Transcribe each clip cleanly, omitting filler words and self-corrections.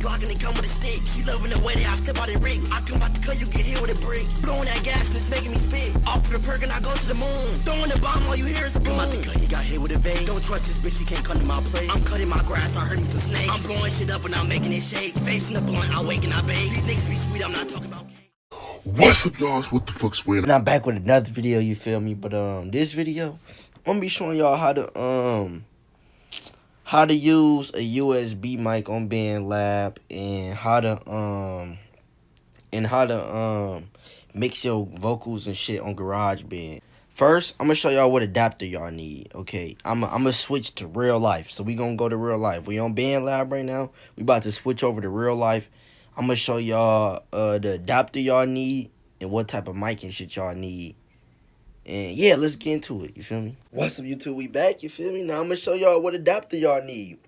Glock and they come with a stick. He loving the way that I step out in Rick. I come out the cut, you get hit with a brick. Blowing that gas and it's making me spit. Off for the perk and I go to the moon. Throwing the bomb, all you hear is a boom. Come out the cut, he got hit with a vein. Don't trust this bitch, she can't come to my place. I'm cutting my grass, I heard me some snakes. I'm blowing shit up and I'm making it shake. Facing the blunt, I wake and I bake. These niggas be sweet, I'm not talking about cake. What's up, y'all? What the fuck's going on? And I'm back with another video, you feel me? But this video, I'm gonna be showing y'all how to use a USB mic on BANDLAB and how to mix your vocals and shit on GarageBand. First, I'm gonna show y'all what adapter y'all need. Okay, I'm gonna switch to real life. So we gonna go to real life. We on BANDLAB right now. We about to switch over to real life. I'm gonna show y'all the adapter y'all need and what type of mic and shit y'all need. And yeah, let's get into it, you feel me? What's up, YouTube? We back, you feel me? Now I'm gonna show y'all what adapter y'all need.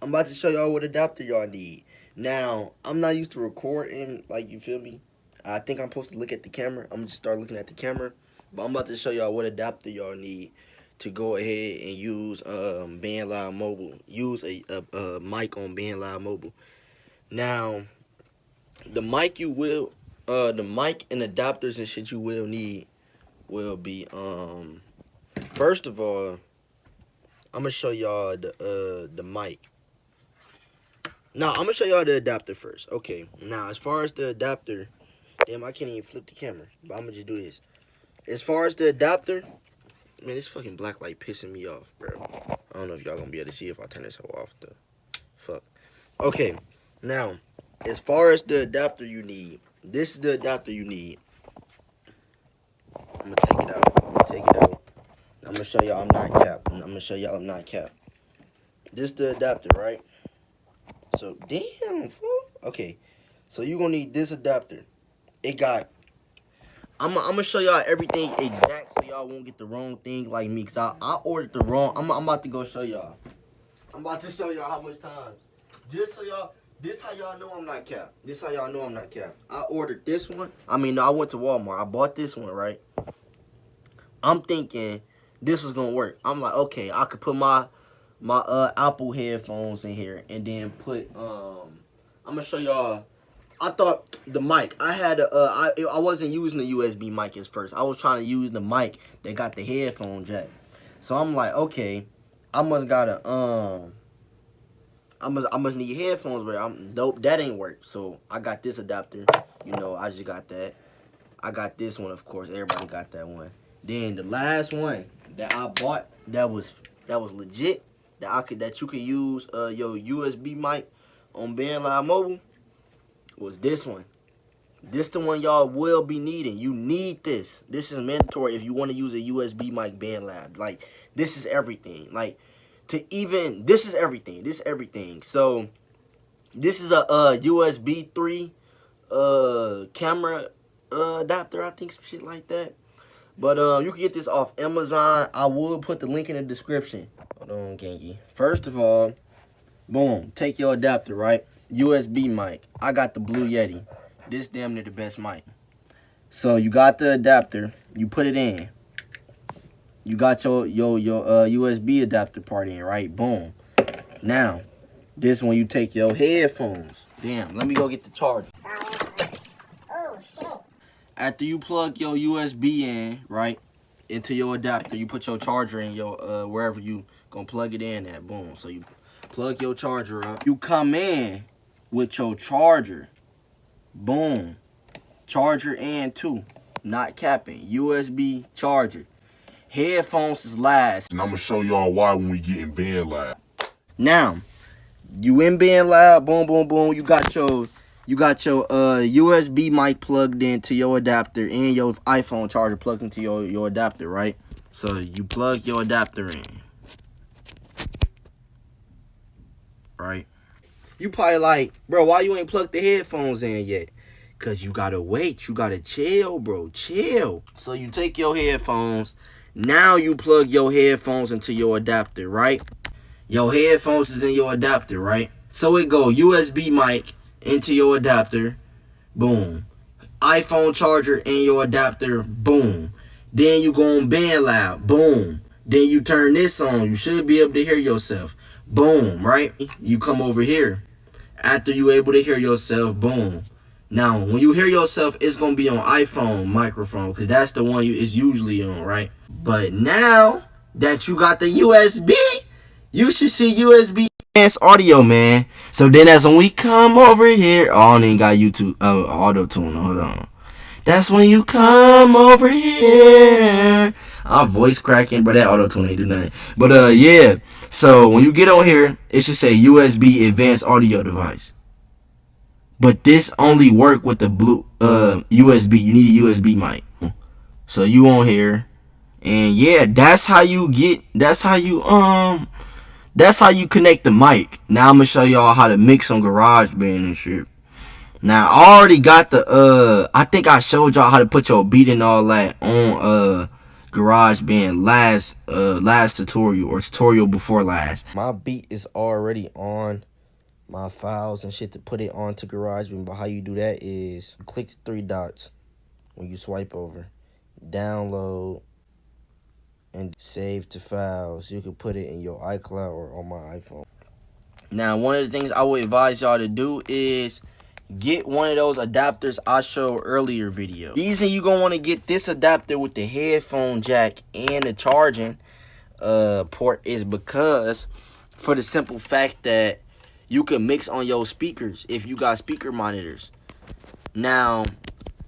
I'm about to show y'all what adapter y'all need. Now, I'm not used to recording, like, you feel me? I think I'm supposed to look at the camera. I'm gonna just start looking at the camera. But I'm about to show y'all what adapter y'all need to go ahead and use BANDLAB Mobile. Use a mic on BANDLAB Mobile. Now, the mic and adapters and shit you will need will be first of all, I'm gonna show y'all the mic. Now I'm gonna show y'all the adapter first. Okay, now as far as the adapter, damn, I can't even flip the camera, but I'm gonna just do this. As far as the adapter, man, this fucking black light pissing me off, bro. I don't know if y'all gonna be able to see if I turn this hoe off. The fuck. Okay, now as far as the adapter you need, this is the adapter you need. I'm gonna take it out. I'm gonna show y'all I'm not capped. This is the adapter, right? So damn, fool. Okay, so you gonna need this adapter. It got. I'm gonna show y'all everything exact so y'all won't get the wrong thing like me. Cause I ordered the wrong. I'm about to go show y'all. I'm about to show y'all how much times. Just so y'all. This how y'all know I'm not capped. I ordered this one. I mean, I went to Walmart. I bought this one, right? I'm thinking this was gonna work. I'm like, okay, I could put my Apple headphones in here and then put I'm gonna show y'all. I thought the mic. I had I wasn't using the USB mic at first. I was trying to use the mic that got the headphone jack. So I'm like, okay, I must need headphones, but I'm dope. That ain't work. So I got this adapter. You know, I just got that. I got this one, of course. Everybody got that one. Then the last one that I bought that was legit, that you could use your USB mic on BANDLAB Mobile was this one. This the one y'all will be needing. You need this. This is mandatory if you want to use a USB mic BANDLAB. Like, this is everything. Like, this is everything. So this is a USB 3 camera adapter, I think, some shit like that. But you can get this off Amazon. I will put the link in the description. Hold on, Genki. First of all, boom, take your adapter, right? USB mic. I got the Blue Yeti. This damn near the best mic. So you got the adapter, you put it in. You got your USB adapter part in, right? Boom. Now, this one you take your headphones. Damn, let me go get the charger. Oh, shit. After you plug your USB in, right, into your adapter, you put your charger in your wherever you gonna plug it in at. Boom. So you plug your charger up. You come in with your charger. Boom. Charger and two. Not capping. USB charger. Headphones is last. And I'm gonna show y'all why when we get in BANDLAB. Now, you in BANDLAB, boom, boom, boom. You got your USB mic plugged into your adapter and your iPhone charger plugged into your adapter, right? So you plug your adapter in. Right? You probably like, bro, why you ain't plugged the headphones in yet? Cause you gotta wait. You gotta chill, bro. Chill. So you take your headphones. Now you plug your headphones into your adapter, right? Your headphones is in your adapter, right? So it go USB mic into your adapter. Boom. iPhone charger in your adapter. Boom. Then you go on BANDLAB. Boom. Then you turn this on. You should be able to hear yourself. Boom, right? You come over here. After you able to hear yourself, boom. Now, when you hear yourself, it's going to be on iPhone microphone because that's the one it's usually on, right? But now that you got the USB, you should see USB advanced audio, man. So then that's when we come over here. Oh, I don't even got YouTube auto-tune. Hold on. That's when you come over here. I'm voice cracking, but that auto-tune ain't do nothing. But, yeah. So when you get on here, it should say USB advanced audio device. But this only work with the blue USB. You need a USB mic. So you on here, and yeah, that's how you connect the mic. Now I'm gonna show y'all how to mix on GarageBand and shit. Now I already got the I think I showed y'all how to put your beat and all that on GarageBand last tutorial or tutorial before last. My beat is already on my files and shit to put it onto GarageBand, but how you do that is you click the three dots when you swipe over, download, and save to files. You can put it in your iCloud or on my iPhone. Now, one of the things I would advise y'all to do is get one of those adapters I showed earlier video. The reason you gonna want to get this adapter with the headphone jack and the charging port is because for the simple fact that you can mix on your speakers if you got speaker monitors. Now,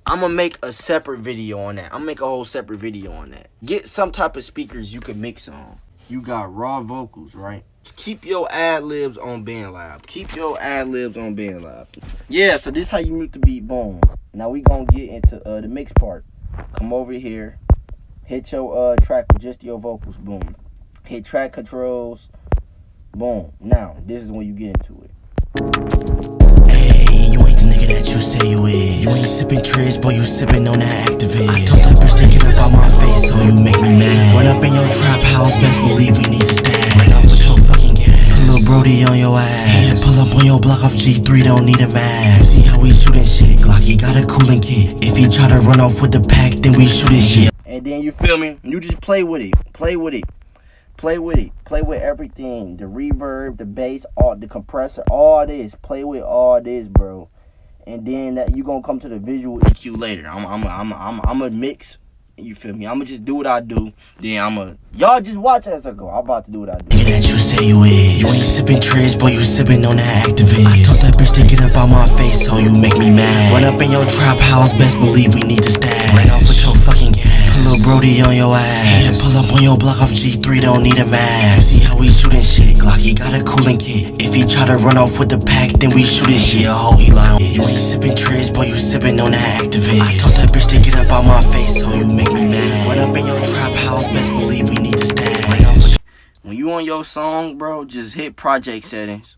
I'm going to make a separate video on that. I'm going to make a whole separate video on that. Get some type of speakers you can mix on. You got raw vocals, right? Keep your ad-libs on BANDLAB. Keep your ad-libs on BANDLAB. Yeah, so this is how you mute the beat. Boom. Now we going to get into the mix part. Come over here. Hit your track with just your vocals. Boom. Hit track controls. Boom. Now, this is when you get into it. Hey, you ain't the nigga that you say you is. You ain't sippin' Trish, boy, you sippin' on that Activist. I told that bitch to get up out my face, so you make me mad. Run up in your trap house, best believe we need to stand. Run up with your fucking gas. Put a little Brody on your ass. Yeah, pull up on your block off G3, don't need a mask. You see how we shootin' shit, Glocky got a cooling kit. If he try to run off with the pack, then we shoot his shit. And then you feel me? You just play with it. Play with it. Play with it. Play with everything. The reverb, the bass, all the compressor, all this. Play with all this, bro. And then that you gonna come to the visual EQ later. I'm a mix. You feel me? I'ma just do what I do. Then y'all just watch as I go. I'm about to do what I do. Nigga that you say you is. You ain't sippin' Trish, boy, you sippin' on that Activist. I told that bitch to get up out my face, so you make me mad. Run up in your trap house, best believe we need to stash. Ran off with your fucking gas. Put a little Brody on your ass. Yeah, pull up on your block off G3, don't need a mask. You see how we shootin' shit, Glocky got a cooling kit. If he try to run off with the pack, then we shoot his shit. A hoe, he lie on it. You ain't sippin' Trish, boy, you sippin' on that Activist. I told that bitch to get up out my face, so you make me mad. Run up in your trap house, best believe we need to stash. When you on your song, bro, just hit project settings.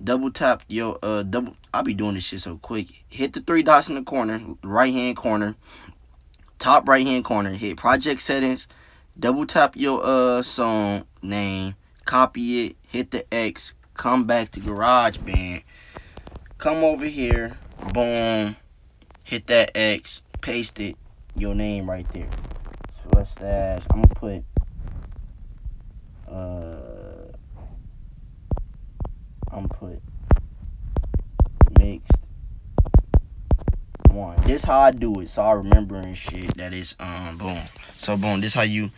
Double tap your I'll be doing this shit so quick. Hit the three dots in the corner, right hand corner, top right hand corner. Hit project settings. Double tap your song name. Copy it. Hit the X. Come back to GarageBand. Come over here. Boom. Hit that X. Paste it. Your name right there. So slash. I'm gonna put mixed one. This how I do it, so I remember and shit. That is boom. So boom, this how you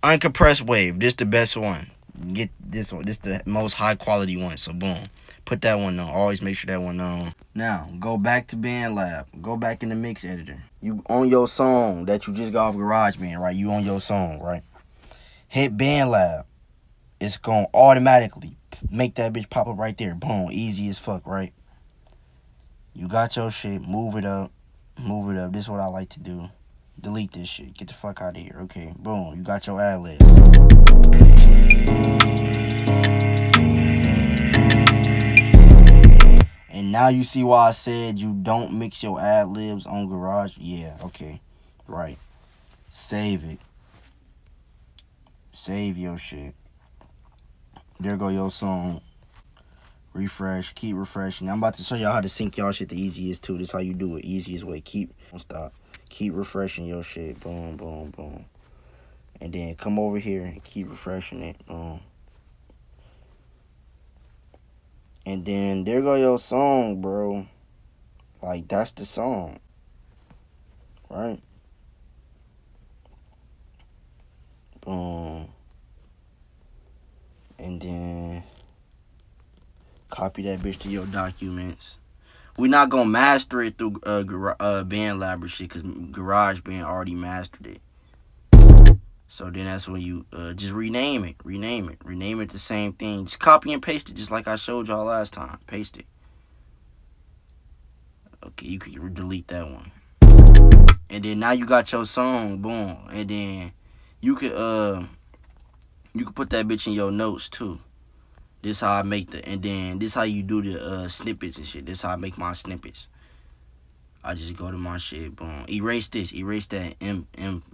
uncompressed wave. This the best one. Get this one. This the most high quality one. So boom, put that one on. Always make sure that one on. Now go back to BANDLAB. Go back in the mix editor. You on your song that you just got off GarageBand, right? You on your song, right? Hit BANDLAB. It's gonna automatically make that bitch pop up right there. Boom, easy as fuck, right? You got your shit. Move it up. Move it up. This is what I like to do. Delete this shit. Get the fuck out of here. Okay, boom. You got your ad lib. And now you see why I said you don't mix your ad libs on Garage. Yeah, okay. Right. Save it. Save your shit. There go your song. Refresh. Keep refreshing. I'm about to show y'all how to sync y'all shit the easiest too. This is how you do it. Easiest way. Don't stop. Keep refreshing your shit. Boom, boom, boom. And then come over here and keep refreshing it. And then there go your song, bro. Like, that's the song. Right? Boom. And then copy that bitch to your documents. We're not gonna master it through BANDLAB or shit, because GarageBand already mastered it. So then that's when you just rename it. Rename it the same thing. Just copy and paste it, just like I showed y'all last time. Paste it. Okay, you can delete that one. And then now you got your song, boom. And then you could put that bitch in your notes too. This how I make and then this how you do the snippets and shit. This how I make my snippets. I just go to my shit, boom. Erase this, erase that,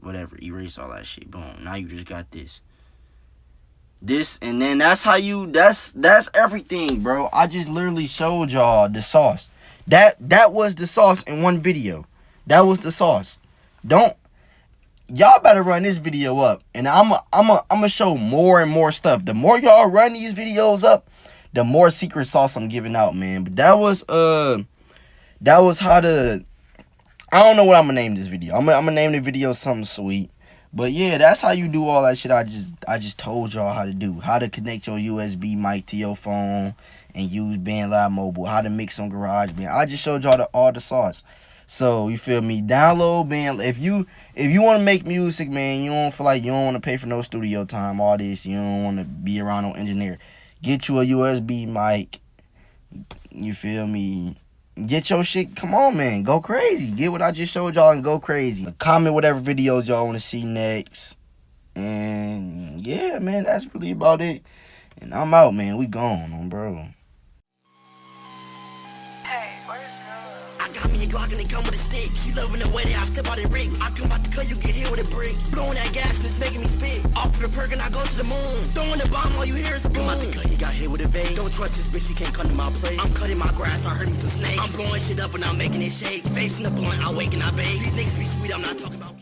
whatever. Erase all that shit, boom. Now you just got this. This, and then that's how you, that's everything, bro. I just literally showed y'all the sauce. That was the sauce in one video. That was the sauce. Y'all better run this video up, and I'm show more and more stuff. The more y'all run these videos up, the more secret sauce I'm giving out, man. But that was how to, I don't know what I'm gonna name this video. I'm gonna name the video something sweet. But yeah, that's how you do all that shit I just told y'all how to do. How to connect your USB mic to your phone and use BANDLAB Mobile. How to mix on GarageBand. I just showed y'all all the sauce. So you feel me? Download BANDLAB. If you want to make music, man, you don't feel like you don't want to pay for no studio time, all this. You don't want to be around no engineer. Get you a USB mic. You feel me? Get your shit. Come on, man. Go crazy. Get what I just showed y'all and go crazy. Comment whatever videos y'all want to see next. And yeah, man, that's really about it. And I'm out, man. We gone, bro. I got me a Glock and it come with a stick. She loving the way that I step out and Rick. I come out the cut, you get hit with a brick. Blowing that gas and it's making me spit. Off for the perk and I go to the moon. Throwing the bomb, all you hear is a boom. Come out the cut, he got hit with a vein. Don't trust this bitch, she can't come to my place. I'm cutting my grass, I heard me some snakes. I'm blowing shit up and I'm making it shake. Facing the blunt, I wake and I bake. These niggas be sweet, I'm not talking about